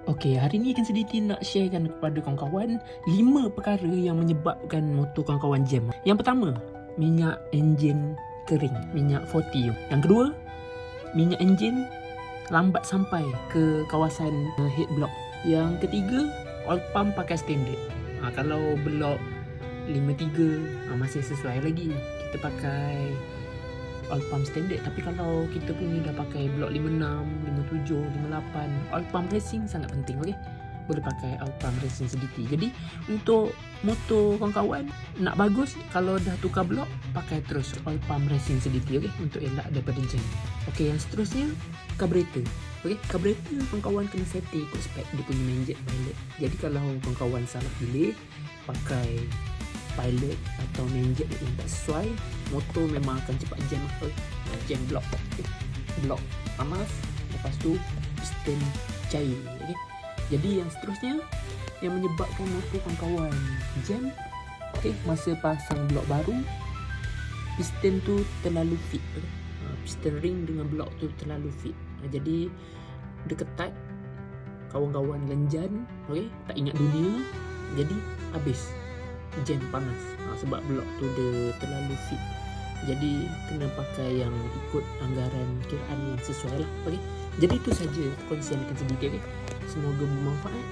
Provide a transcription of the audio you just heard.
Okey, hari ni Ken Sediti nak sharekan kepada kawan-kawan 5 perkara yang menyebabkan motor kawan-kawan jam. Yang pertama, minyak enjin kering, minyak 40. Yang kedua, minyak enjin lambat sampai ke kawasan head block. Yang ketiga, oil pump pakai standard. Kalau block 53 masih sesuai lagi, kita pakai oil pump standard. Tapi kalau kita punya dah pakai block 56, 57, 58, oil pump racing sangat penting. Okey, boleh pakai oil pump racing sedikit. Jadi untuk motor kawan-kawan nak bagus, kalau dah tukar blok, pakai terus oil pump racing sedikit. Okey, untuk elak daripada jam. Okey, yang seterusnya carburetor. Okey, carburetor kawan-kawan kena setting ikut spek dia punya main jet pilot. Jadi kalau kawan-kawan salah pilih pakai pilot atau main jet yang tak sesuai, motor memang akan cepat jam. Jam blok. Okay. Blok panas, lepas tu piston cair. Okay. Jadi yang seterusnya yang menyebabkan motor kawan-kawan jam, okay, masa pasang blok baru, piston tu terlalu fit. Okay. Piston ring dengan blok tu terlalu fit. Jadi dia ketat, kawan-kawan lenjan, okay, tak ingat dunia, jadi habis jam panas. Sebab blok tu dia terlalu fit. Jadi kena pakai yang ikut anggaran kiraan yang sesuai lah. Okay. Jadi itu saja konsep Ken Sediti. Okay. Semoga bermanfaat.